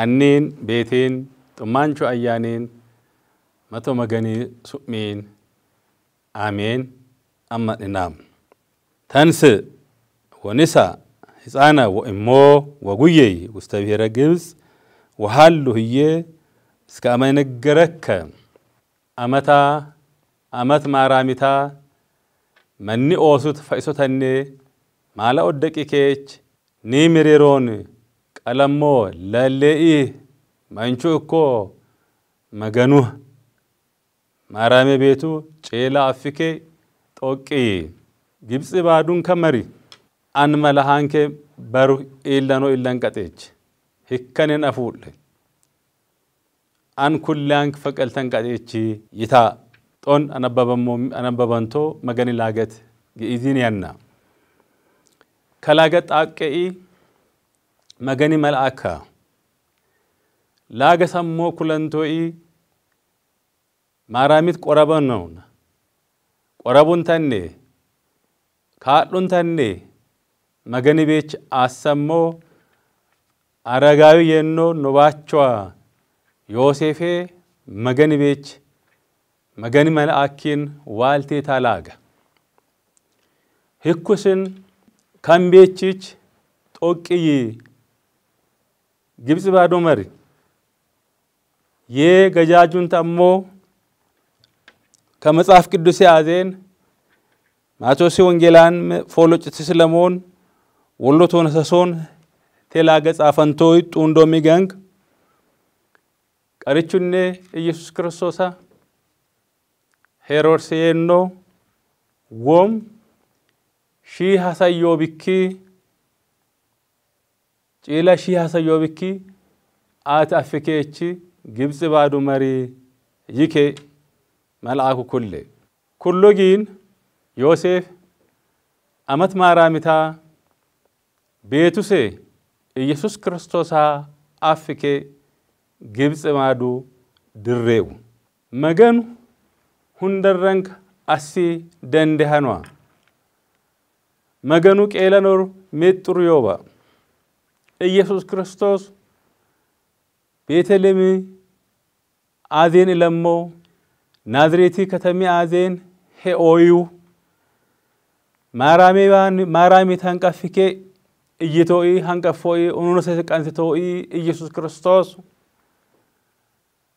أنين بيتين تمانشو أيانين متو مغني سؤمين آمين أما ننام تنس ونساء هزانا وإمو وغيي واستبهر جبس وحالو هي سكاما ينقرك أمت مارامتا مني أوسط فايسو تني مالا أدكي كيش نيميريرون قلمو للئي منشو اكو مغنوه مارامي بيتو چيلا أفكي توقي جبس بادون كمري أن ملحانك برو إلانو إلان قتيج هكذا أفول أن كلانك فقلتن قتيج يتا تون أنا ببنتو مغني لاغت إذين ينا كلاغت آكي مغني ملعاكا لاغ سمو كلانتوئي ماراميت قرابان نون قرابون تاني كاتلون تاني مغني بيچ آسمو أرغاوي ينو نوباچوا يوسفي مغني بيچ مغني ملعاكين والتي تالاغ هكوسن كان بيچيچ توقي جبس بادو مري يه گجاجون تامو كمصحف ቅዱስ ያዘን ማቴዎስ ወንጌላን ፎሎጭ ተስለሞን ወሎቶን ሰሶን ቴላገ ጻፈንቶይ ጡንዶ ሚገንግ ቀርቹኔ ኢየሱስ ክርስቶሳ ሄሮድስየኖ ወም ሺ ሐሳዮ ቢኪ ጪላ ሺ ሐሳዮ ቢኪ አት አፍኬቺ ግብጽ ባዱ መሪ ይኬ ملعاكو كله جين يوسف أمت مارامتا بيتو سي يسوس كريستوسا أفكي جبس مادو دريو مغانو هندرنك أسي دندهانوا مغانو كيلانور ميتريوبا يسوس كريستوس بيتلمي آذين لمو نازريتي كتمي آذين هي أويو مارامي تنكفكي إيتوئي هنكفوئي ونونسيسك أنستوئي إيسوس كريستوس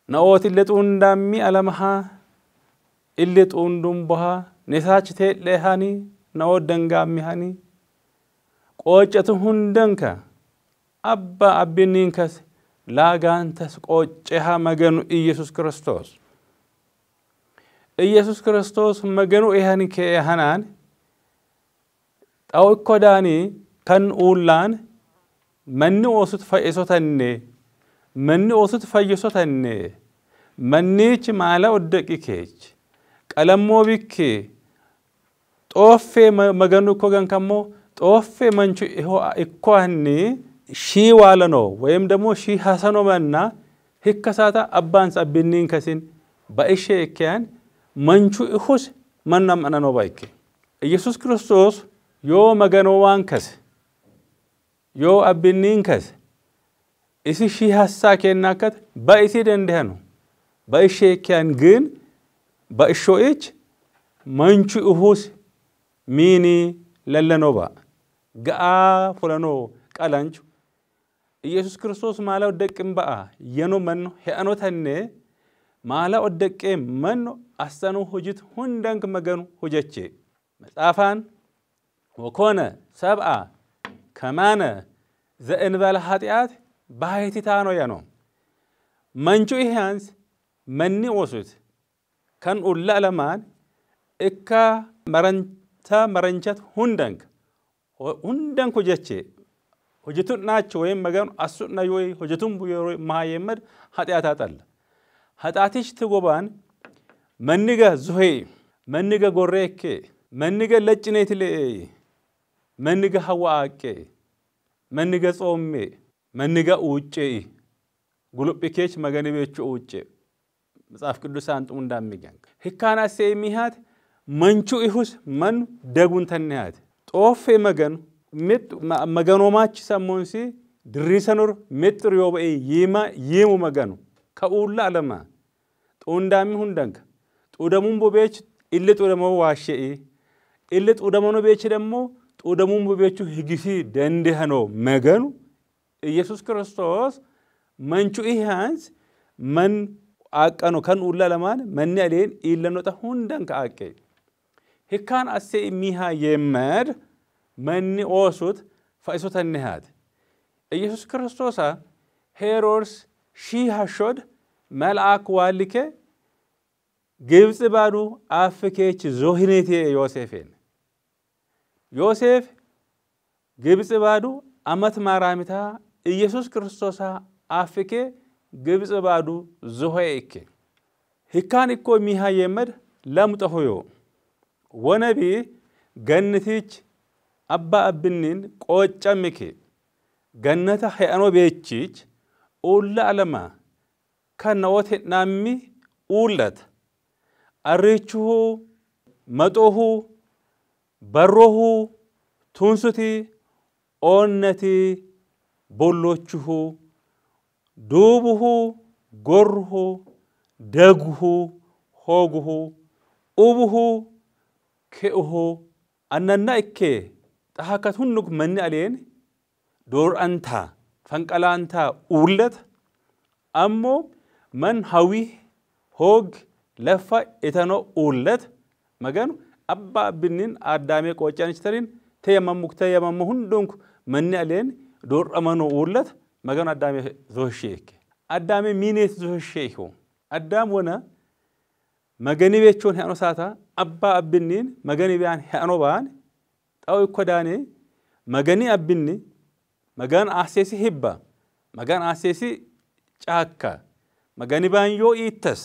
نأوت اللي تندمي ألمها اللي تندم بها نساج تلهاني نأوت دنقامي هاني قوجة هندنك أبا أبنينكس لا غانتس قوجها مغنو إيسوس كريستوس ኢየሱስ ክርስቶስ መገኑ ይሃኒ ከሃናን ጣው ኮዳኒ ከን ኡላን መን ወሱት ፈይሶተነ መን ወሱት ፈይሶተነ መንች ማላ ወደቂከች ቀለሞ ቢክ ጦፌ መገኑ ኮገን ከሞ ጦፌ መንቹ ኢኮሃኒ ሺ ዋለኖ ወይም ደሞ ሺ ሐሰኖ መና ህከሳታ አባንስ አብኒን ከሲን ባይሼ ከያን منشو إخوس منام أنا نوبايك يسوع كريستوس يو مغنوان كس يو أبنين كس إسي شي حساكين ناكت بايسي دندهانو بايشي كان جن بايشو إيش منشو إخوس ميني للنوبا غا فلانو كالانشو يسوع كريستوس مالا ودكم بقى ينو منو هيانو تاني مالا ودكم منو أستنو هجت هندنك مغنو هجتشي مصافان وكونا سبعة كمان زئن بالحاتيات بايتي تانو يانو منشو إيهانس مني وسوت كان أولا لمان إكا مرنجت هندنك هجتشي هجتون ناتشو ويم مغنو أسونا يوي هجتون بيوي ما يمد حاتيات هاتال حاتيش تغوبان منيغا زوهي منيغا غوريكي منيغا لچنيتلي منيغا هواكي منيغا صومي منيغا اوچي غلوبيكيش مغاني بيچو اوچي مصاف قدوسان طون داميغان هكانا سيميهات منچو إخوس من دغون تنهات طوفي مغان مغانو ماچ سمونسي ድሪሰኑር ሜጥር ዮበኤ ይሙ መገኑ ከኡላ አለማ ጦንዳሚ ሁንደንክ ጦደሙን ቦቤች ኢል ጦደሙ ዋሸኢ ኢል ጦደሙን ቦቤች ደሞ ጦደሙን ቦቤቹ ህግሲ ደንደህኖ መገኑ ኢየሱስ ክርስቶስ መንቹ ኢሃንስ መን አቀኑ ከን ኡላ ለማን መን ያሌን ኢለኖታ ሁንደንክ አቀ ህካን አሴ ሚሃ የመድ መን ኦሱት ፈይሶተንሃት ኢየሱስ ክርስቶስ ሄሮድስ ሺሃሾድ መልአክ ዋልከ ግብጽ ባዱ አፍኬች ዞህኔቴ ዮሴፍ ግብጽ ባዱ አመት ማራሚታ ኢየሱስ ክርስቶስ አፍኬ ግብጽ ባዱ ዞሄይከ ህካን እኮ ሚሃ የመድ ለምጠሆዮ ወነቢ ገነቲች አባ አብኒን ቆጨምከ ገነታ ሄአኖ ቤቺች ኡላ አለማ ከነወት ናሚ ኡለት አሪቹሁ መጦሁ በሮሁ ቱንሱቲ ኦነቲ ቦሎቹሁ ዱቡሁ ጎርሁ ደግሁ ሆጉሁ ኡቡሁ ከኡሁ አነና እከ ተሐከት ሁንኩ መን አሌን ዶር አንታ ፈንቀላንታ ኡለት አሞ መን ሀዊ ሆግ ለፋ እተኖ ኡለት መገኑ አባ ብንን አዳሜ ቆጫንስተሪን ተየመሙ ሁንዱንኩ መን አሌን ዶር አመኖ ኡለት መገኑ አዳሜ ዞሼክ አዳሜ ሚኔት ዞሼሁ አዳም ወና መገኒ ቤቾን ያኖ ሳታ አባ አብኒን መገኒ ቢያን ያኖ ባን ጣው ይኮዳኔ መገኒ አብኒ መገን አሴሲ ሂባ መገን አሴሲ ጫካ መገኒ ባንዮ ኢተስ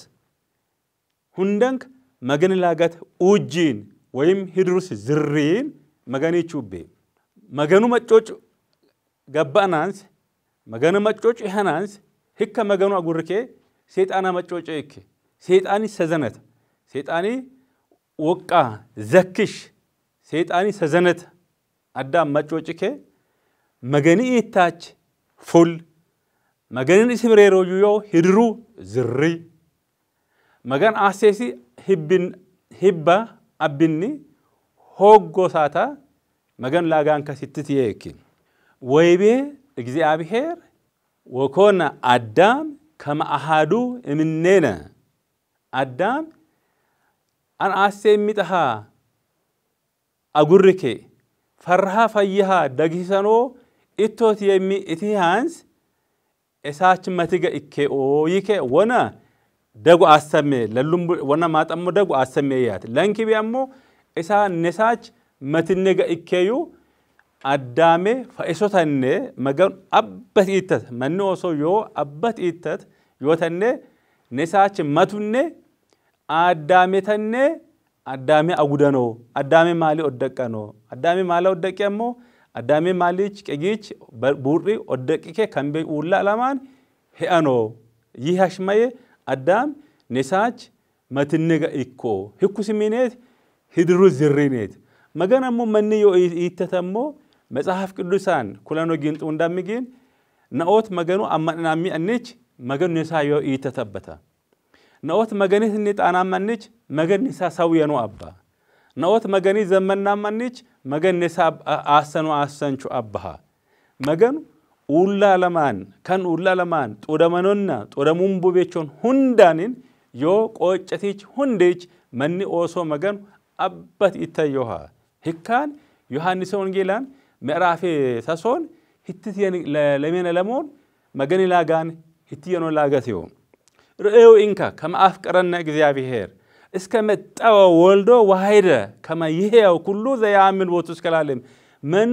ሁንደንክ መገኒ ላጋት ኡጂን ወይም ሂድሩስ ዝሪን መገኒ ቹቤ መገኑ መጮጭ ገባናንስ መገኑ መጮጭ ይሃናንስ ህከ መገኑ አጉርኬ ሰይጣና መጮጭ ይክ ሰይጣኒ ሰዘነት ሰይጣኒ ወቃ ዘክሽ ሰይጣኒ ሰዘነት አዳም መጮጭከ መገኒ ኢታች ፉል መገኒ ሲብሬሮ ዩዮ ሂድሩ ዝሪ መገን አሴሲ ሂባ አብኒ ሆጎ ሳታ መገን ላጋን ከሲትት ይክ ወይቤ እግዚአብሔር ወኮነ አዳም ከመ አሃዱ እምኔነ አዳም አን አሴሚጣሃ አጉርኬ ፈርሃ ፈይሃ ደግሰኖ ኢቶት የሚ ኢቲሃንስ እሳች መትገ ኢኬኦ ይኬ ወና ደጉ አሰሜ ለሉም ወና ማጠሞ ደጉ አሰሜ ያት ለንኪ ቢያሞ እሳ ነሳች መትነገ ኢኬዩ አዳሜ ፈይሶተነ መገን አበት ኢተት መንኦሶ ዮ አበት ኢተት ዮተነ ነሳች መቱነ አዳሜ ተነ አዳሜ አጉደኖ አዳሜ ማሊ ወደቀኖ አዳሜ ማላ ወደቀሞ አዳሜ ማሊች ቀጊች ቡሪ ወደቅከ ከንበ ኡላ ለማን ሄአኖ ይሃሽማየ አዳም ነሳች መትነገ ኢኮ ህኩስሚኔት ሂድሩ ዝሪኔት መገናሞ መንዮ ኢተተሞ መጽሐፍ ቅዱሳን ኩላኖ ጊንጡ እንዳሚገን ናኦት መገኑ አማናሚ አንች መገኑ ነሳዮ ኢተተበታ ናኦት መገኒት ንጣና ማንች መገን ነሳ ሳውየኑ አባ ናኦት መገኒ ዘመንና ማንች መገን ነሳ አሰኑ አሰንቹ አባሃ መገኑ ኡላ ለማን ከን ኡላ ለማን ጦደመኖና ጦደሙምቡ ቤቾን ሁንዳኒን ዮ ቆጨቲች ሁንዴች መኒ ኦሶ መገኑ አባት ኢታዮሃ ህካን ዮሐንስ ወንጌላን ምዕራፍ ተሶን ህትየን ለሜነ ለሞን መገኒ ላጋን ህትየኖ ላጋትዮ رأيو إنكا كما أفكرنا እግዚአብሔር እስከ መጣው ወልዶ ወሃይደ ከማ ይሄው ኩሉ ዘያምን ወቱስ ከላለም መን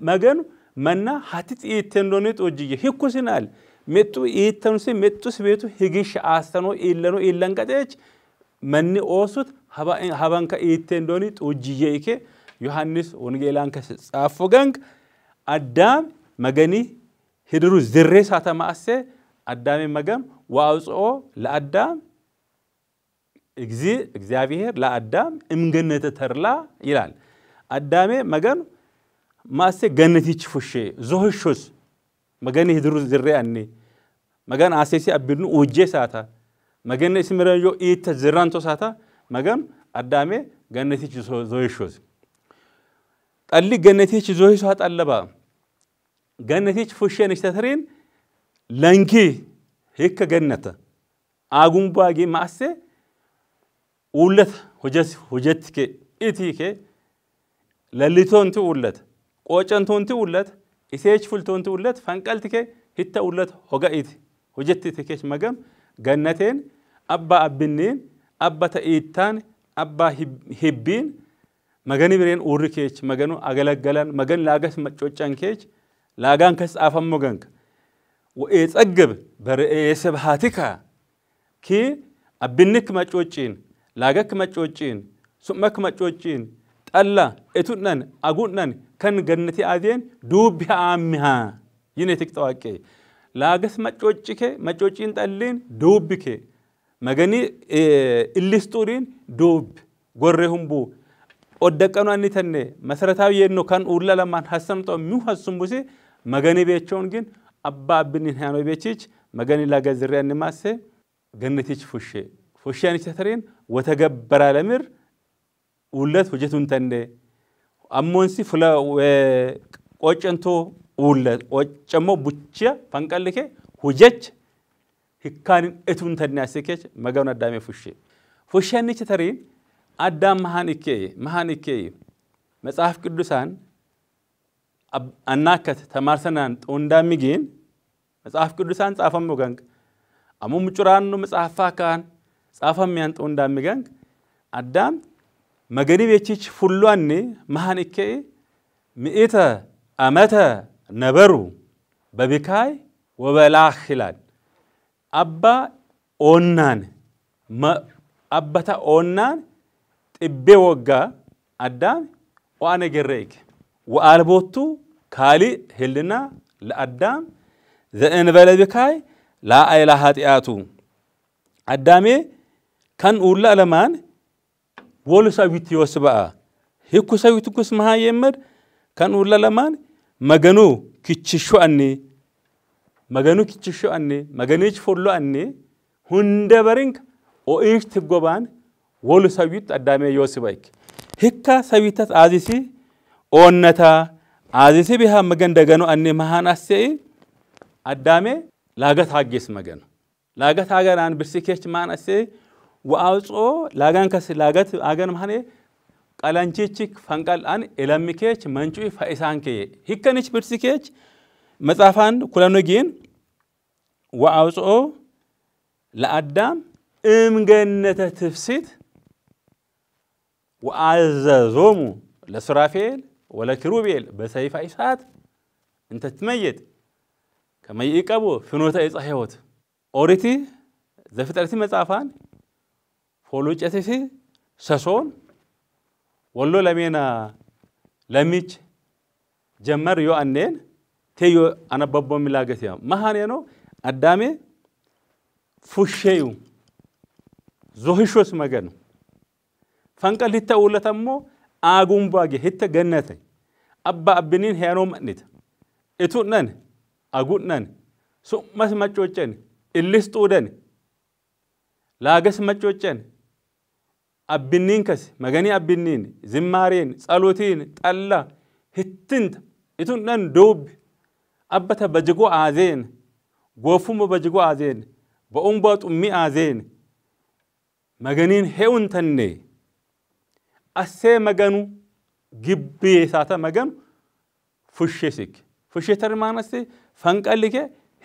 መገን መና ሀቲት ኢተንዶኔት ወጅየ ህኩስናል መጡ ኢተንስ መጡስ ቤቱ ህግሽ አስተኖ ኢለኖ ኢለንቀጤች መን ኦሱት ሀባንካ ኢተንዶኔት ወጅየ ይከ ዮሐንስ ወንጌላን ከጻፎ ገንግ አዳም መገኒ ሂድሩ ዝሬሳ ተማሰ አዳም መገም ዋውጾ ለአዳም እግዚአብሔር ለአዳም እምገነተ ተርላ ይላል አዳሜ መገን ማሰ ገነቲች ፉሼ ዞህሹስ magani hidru zirre anni magan asesi abinu ujje sata magan ismiranjo ita zirranto sata magan addame gannatichi zoyshos talli gannatichi zoyso atallaba gannatichi fushen ishtatrin lanki hikka gannata agumbaagi maase ulat hujatke itike lalitonti ulat qocantonti ulat isech fultonti ulat fanqaltike hitta ulat hogaiti hujatitike magam gannaten abba abinin abba ta'itan abba hibbin magani biren urikech maganu agalagalan magan lagas macocankeech lagan kas afammo gank وإيصقب برئيسبهاتك كي أبنك ماچوچين لاغك ماچوچين سمك ماچوچين طلا اتونن اغونن كن جنتي ادين دوب عامها ينتك تواكي لاغس ماچوچين طلين دوبك مغني إلستورين دوب غورهم بو ودقنو انتن مسرتاو ينو كان اورلا لما حسنتو ميو حسنبوسي مغني بيچون گين أبا بنين هانو بيتشيج مغاني لاغا زريان نماسي غنتيج فوشياني تترين وتقبر على مر ولات وجتون تندي أمونسي فلا وقوچنتو ولات وقوچمو بوچيا فانقال لكي وجج هكان اتون تناسيكيج مغانا دامي فوشياني تترين أدام مهانيكي مصحف قدسان أناكت تمارسنان تونداميجين مصحف قدسان صافم وغانك أمو مچورانو مصحفا كان صافم يان تونداميغانك أدام مغني بيچيچ فلواني مهانيكي مئتا أمتا نبرو ببكاي وبلاخلان أبا أونان ما أبتا أونان تبي وغا أدام وأنا جريك وألبوتو كالي هلنا لأدام ذئن بلبكاي لا إله هاتياتو أدامي كان أولا لمان ولو سويت يوسبا هيكو سويت كسمها يمر كان أولا لمان مغنو كيتششو أني مغنيش فورلو أني هندبرينك أو إيش تقوبان ولو سويت أدامي يوسبايك هيكا سويتات عزيزي أونتا عزيزي بها مغن دغنو أني مهان أسي أدامي لاغت هاجيس مغن لاغت هاغن أن برسيكيش مان أسي وأوصو لاغن كس لاغت هاغن مهاني قلنچيچك فنقال أن إلمكيش منچوي فايسانكي هيكنيش برسيكيش مصافان كولانوجين وأوصو لأدام إمغنة تفسيد وأعززومو لسرافيل ولا كروبيل بسيف إسات أنت تميت كما يقبو فنوتا يصحيوت أوريتي زفترتي مصافان فولوچتي سسون ولو لمينا لميج جمر يو أنين تيو أنا بابو ملاغتيا مهانينو أدامي فشيو زوهشوس مغن فانقل هتا أولتمو آغم باقي هتا جنتي أبا أبنين هيانو مأنيت إتونن أغونن سمس مچوچن إلستودن لاغس مچوچن أبنين كس مغني أبنين زمارين صلوتين طلا هتنت إتونن دوب أبتا بجغو آذين غوفم بجغو آذين بأمبات أمي آذين مغنين هيون تني أسي مغنو جبي ساتا مغن فشيسك فشيتر مانسي فانقالك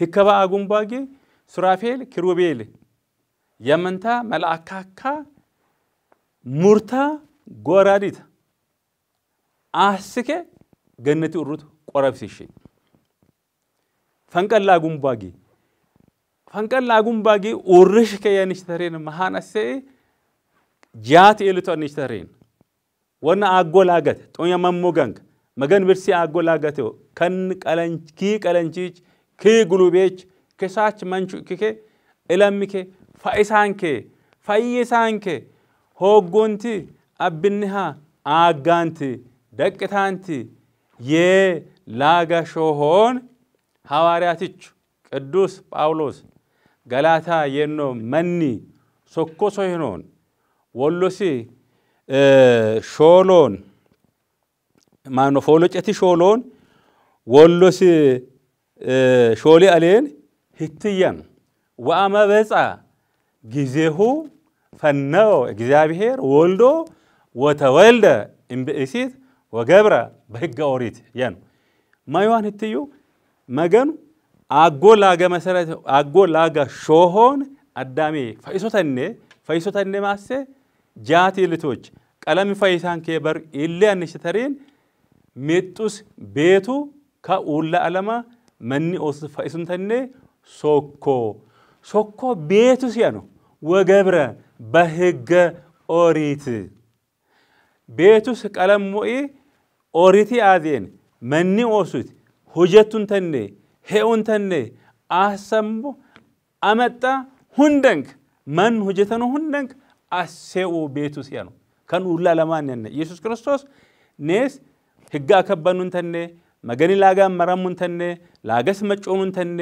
هكبا أغم باقي سرافيل كروبيل يمنتا ملعكاكا مرتا غوراديت أسكي جنتي أروت قرب سيشي فانقال لاغم باقي أورش كيا نشترين مهان أسي جات إلتو نشترين وانا أقول آغت تونيا مموغانك مغان برسي أقول آغتو كان كالنجيج كي قلوبيج كساچ منچو كي إلمكي فايسانكي فايسانكي هوغونتي أبنها آغانتي دكتانتي يه لاغا شوهون ሐዋርያትች ቅዱስ ጳውሎስ ገላታ የኖ መኒ ሶኮሶ ይኖን ወሎሲ ሾሎን ማኖ ፎሎጨቲ ሾሎን ወሎሲ ሾሊ አሌን ህትያን ወአመ በጻ ጊዜሁ ፈነው እግዚአብሔር ወልዶ ወተወልደ እምብእሲት ወገብረ በሕገ ኦሪት ያን ማይዋን ህትዩ መገኑ አጎላገ መሰረት አጎላገ ሾሆን አዳሜ ፈይሶተኔ ማሰ ጃቲ ልቶች ቀለም ፈይሳን ከበር ኢሊያን ሽተሪን ሜጡስ ቤቱ ከኡላ አለማ መኒ ኦስ ፈይሱንተኔ ሶኮ ቤቱ ሲያኑ ወገብረ በሕገ ኦሪት ቤቱስ ቀለም ሞኢ ኦሪቲ አዜን መኒ ኦሱት ሁጀቱንተኔ ሄኡንተኔ አሰምቦ አመጣ ሁንደንክ ማን ሁጀተኑ ሁንደንክ አሴኡ ቤቱ ሲያኑ ከን ሁላ ለማን ያነ ኢየሱስ ክርስቶስ ኔስ ሕግ አከበኑንተኔ መገኒ ላጋ መረሙንተኔ ላገስ መጮኑንተኔ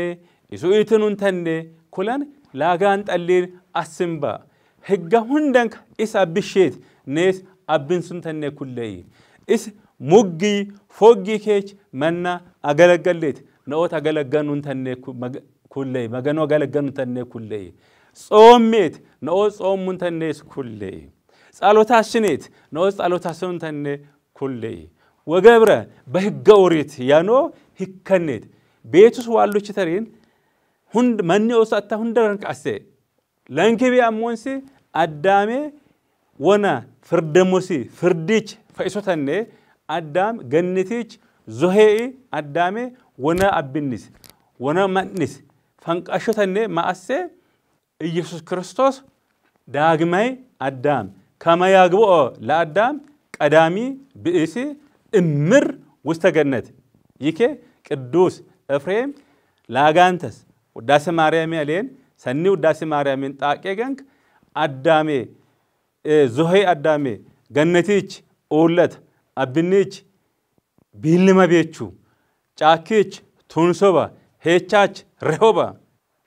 ኢሱኢትኑንተኔ ኩለን ላጋን ጠሊን አስምባ ሕግ ሁንደንክ ኢስ አብሼት ኔስ አብንሱንተኔ ኩለይ ኢስ ሙጊ ፎጊ ኬች መና አገለገሌት ነኦት አገለገኑንተኔ ኩለይ መገኑ አገለገኑንተኔ ኩለይ ጾሜት ነኦት ጾሙንተኔስ ኩለይ ጸሎታስኔት ነኦት ጸሎታስኑንተኔ ኩለይ ወገብረ በሕገ ኦሪት ያኖ ህከኔት ቤቱስ ዋሉች ተሪን ሁንድ መኒ ኦሳታ ሁንደረን ቃሴ ለንከቢ አሞንሲ አዳሜ ወና ፍርደሞሲ ፍርዲች ፈይሶተኔ አዳም ገነቲች ዞሄኢ አዳሜ ወና አብኒስ ወና ማንስ ፈንቃሾተኔ ማአሴ ኢየሱስ ክርስቶስ ዳግማይ አዳም ከማያግቦ ለአዳም ቀዳሚ ብእሲ እምር ውስተ ገነት ይኬ ቅዱስ ኤፍሬም ላጋንተስ ውዳሴ ማርያም ያሌን ሰኒ ውዳሴ ማርያምን ጣቄ ገንክ አዳሜ ዞሄ አዳሜ ገነቲች ኡለት አብኒች ቢልማ ቤቹ ጫኪች ቱንሶባ ሄቻች ረሆባ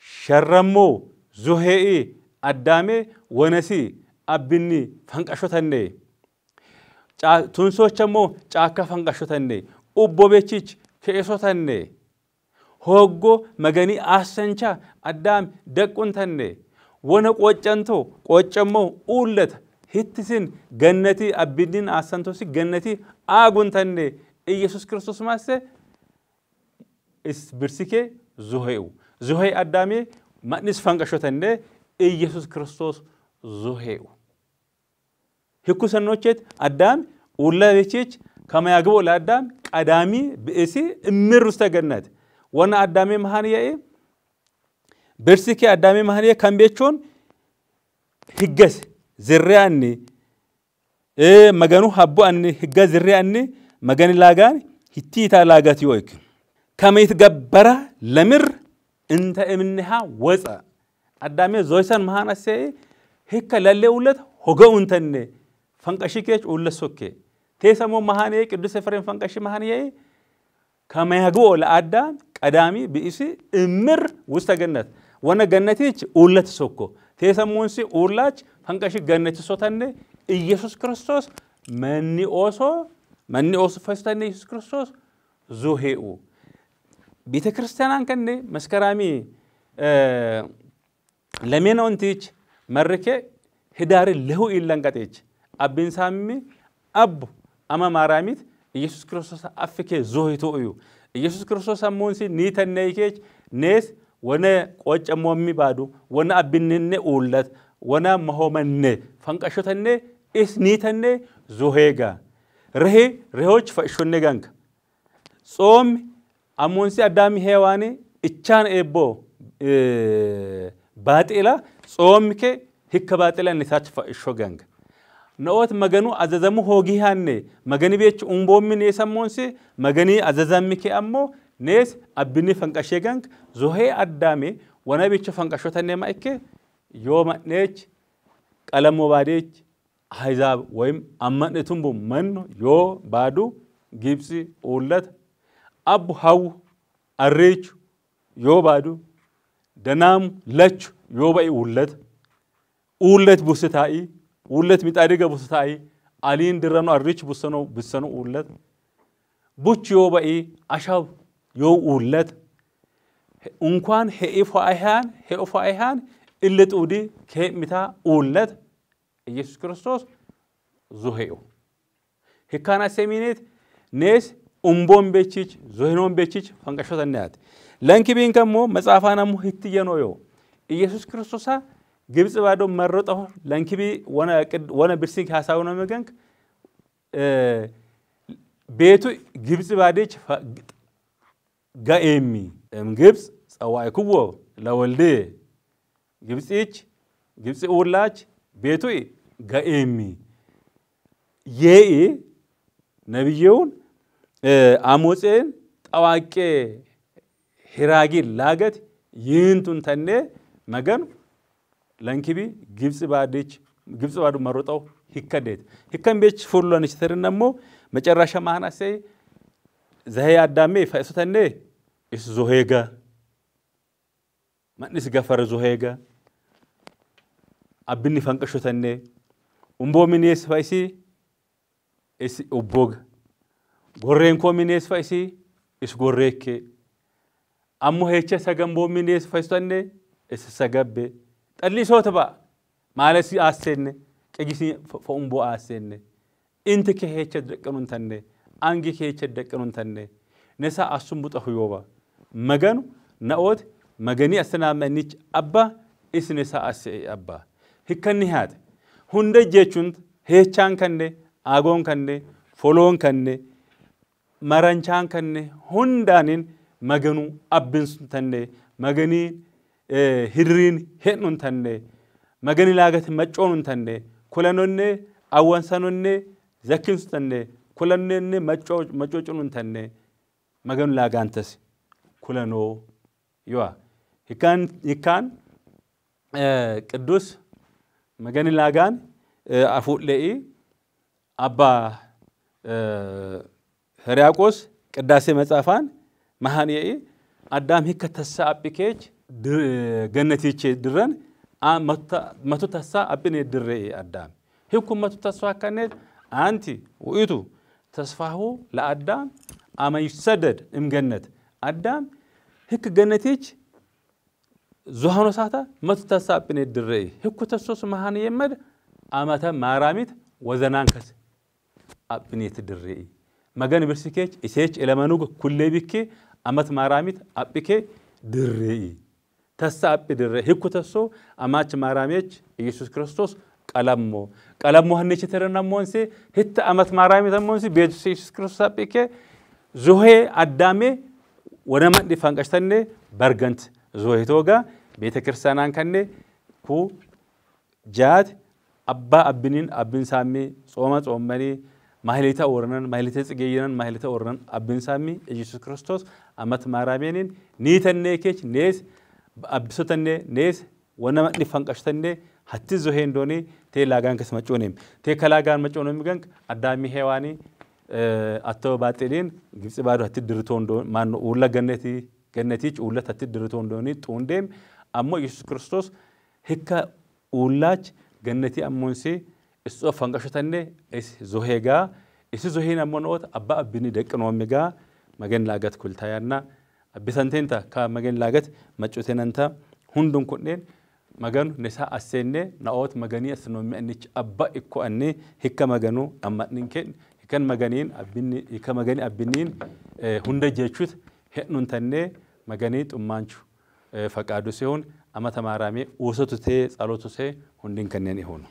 ሸረሞ ዞሄኢ አዳሜ ወነሲ አብኒ ፈንቃሾተኔ ቱንሶቸሞ ጫካ ፈንቃሾተኔ ኡቦቤቺች ከኤሶተኔ ሆጎ መገኒ አሰንቻ አዳም ደቁንተኔ ወነ ቆጨንቶ ቆጨሞ ኡለት ህትስን ገነቲ አብዲን አሰንቶሲ ገነቲ አጉንተኔ ኢየሱስ ክርስቶስ ማሰ እስ ብርሲኬ ዞሄ አዳሜ ማንስ ፈንቃሾተኔ ኢየሱስ ክርስቶስ ዞሄው ህኩሰኖቼት አዳም ኡላቤቺች ከማያግቦ ለአዳም ቀዳሚ ብእሲ እምር ውስተ ገነት ወና አዳሜ መሃንያኤ በርሲኬ አዳሜ መሃንያ ካምቤቾን ህገስ ዝሪያኒ መገኑ ሀቡ አኒ ህገ ዝሪያኒ መገኒ ላጋን ሂቲታ ላጋት ይወክ ከመይት ገበራ ለምር እንተ እምንሃ ወፃ አዳሜ ዞይሰን መሃናሴ ህከ ለለውለት ሆገውንተነ ፈንቀሽኬች ኡለሶኬ ተሰሞ መሃንያ ቅዱስ ኤፍሬም ፈንቀሽ መሃንያ ከማያግቦ ለአዳም ቀዳሚ ብእሲ እምር ውስተ ገነት ወነ ገነቲች ኡለት ሶኮ ተሰሞንሲ ኡላች ፈንቀሽ ገነት ሶተነ ኢየሱስ ክርስቶስ መኒኦሶ ፈስተነ ኢየሱስ ክርስቶስ ዞሄኡ ቤተ ክርስቲያናን ከነ መስከራሚ ለሜኖንቲች መርኬ ህዳር ለሁ ኢላንቀጤች አብንሳሚ አቡ አማ ማራሚት ኢየሱስ ክርስቶስ አፍኬ ዞሄቶ እዩ ኢየሱስ ክርስቶስ አሞንሲ ኒተነይኬች ኔስ ወነ ቆጨሞሚ ባዱ ወነ አብንነ ኡለት ወና መሆመነ ፈንቀሾተነ ኢስ ኒተነ ዞሄጋ ረሄዎች ፈሾነ ጋንክ ጾም አሞንሲ አዳሚ ሄዋኔ እቻን ኤቦ ባጤላ ጾምኬ ህከ ባጤላ ንሳች ፈሾ ጋንክ ነኦት መገኑ አዘዘሙ ሆጊሃኔ መገኒ ቤች ኡምቦምን የሰሞንሲ መገኒ አዘዛምኬ አሞ ኔስ አብኒ ፈንቀሼ ጋንክ ዞሄ አዳሜ ወና ቤች ፈንቀሾተነ ማይኬ ዮማኔች ቀለሞ ባዴች አሕዛብ ወይም አመነቱምቡ መን ዮ ባዱ ግብጽ ኡለት አቡ ሀው አሬች يوبادو دنام لج يوباي ولت بوستاي ولت متاريغا بوستاي علين درانو الريش بسنو ولت بوش يوباي أشاب يو ولت انكوان هيفو ايهان اللي تودي كي متا ولت يسوع كريستوس زهيو هكانا سيمينيت ناس أمبون بيتشيج زهنون بيتشيج فانكشوت النات لانكي بين كمو مصافانا مو هتيجانو يو يسوع كريستوسا جبس بعدو مرته لانكي بي وانا برسيك هاساونا مجانك بيتو جبس بعديش غايمي جبس سواي كوبو لولدي جبس أولاج بيتو غايمي يي نبيون آموسين أواكي هراجي لاجت ينتون تاني مجان لانكبي جبس بعدو مروتو هكادت هكان بيش فورلو نشتري نمو مجرشة معنا سي زهي أدامي فايسو تاني إس زهيغا ما نس غفر زهيغا أبني فانكشو تاني أمبو منيس فايسي إس أبوغ غورين كو منيس فايسي إس غوريك أمو هيتشا ساقنبو منيس فايسو تاني إس ساقبي تالي صوتبا مالسي آسيني كيجيسي فأمبو آسيني انت كي هيتشا دكنون تاني أنجي كي هيتشا دكنون تاني نسا أسنبو تخيوبا مغانو نأود مغاني أسنا منيش أبا إس نسا أسي أبا هكا نهاد هنده جيچوند هيتشان كنده آغون كنده فولون كنده مرانچان كنده هندانين مغانو أبن سنتنده مغاني هيرين هنون تنده مغاني لاغت مچونون تنده كلانونه أوانسانونه زكين سنتنده كلانونه مچوچونون تنده مغانو لاغانتس كلانو يوا هكان قدوس مغاني لاغان أفوت لئي أبا هرياقوس قداسي مصافان مهانيئي أدام هيك تسا أبيكيج جنتيچ درن متو تسا أبني دري أدام هيكم متو تسا كانت أنتي وإيتو تسفاهو لأدام أما يسدد جنت أدام هيك جنتيچ زهانو ساتا متو تسا أبني دري هيكو تسوس مهانيئ مد أما تا ماراميت وزنانكس أبني تدري مغاني برسيكيج إسيج إلمانوغ كل بيكي أمت ماراميت أبكي دري تسا أبي دري هيكو تسو أماش ماراميج يسوع كريستوس قلمو هنيش ترنا مونسي هت أمت ماراميت مونسي بيجوس يسوع كريستوس أبكي زوهي أدامي ونمت دي فانقشتني برغنت زوهي توغا بيت كرسانان كني كو جاد أبا أبن سامي صومت أمني مهليتا ورنن مهليتا تسجينن مهليتا ورنن أبن سامي يسوع كريستوس أمت مارامينين نيتني كيش نيس أبسطني نيس ونما نفنقشتني حتى زهين دوني تي لاغان كس مچونيم تي كلاغان مچونيم گنك أدامي هواني أتو باتلين جبس بارو حتى درتون دون ما ولا جنتيج ولا حتى درتون دوني توندم أما يسوع كريستوس هكا ولاج جنتي أمونسي إسوا فانقشتني إس زهيغا إس زهين أمونوت أبا أبني دك نوميغا مغن لاغت كل تايرنا بسنتين تا كا مغن لاغت مچوتين انتا هندون كنين مغن نساء أسيني ناوت مغني أسنومي أنيش أبا إكو أني هكا مغنو أما ننكين هكا مغني أبنين هندا جيشوت هنون تاني مغنيت أمانشو فقادو سيهون أما تمارامي وسطو تي صالوتو سي هندين كنين هونو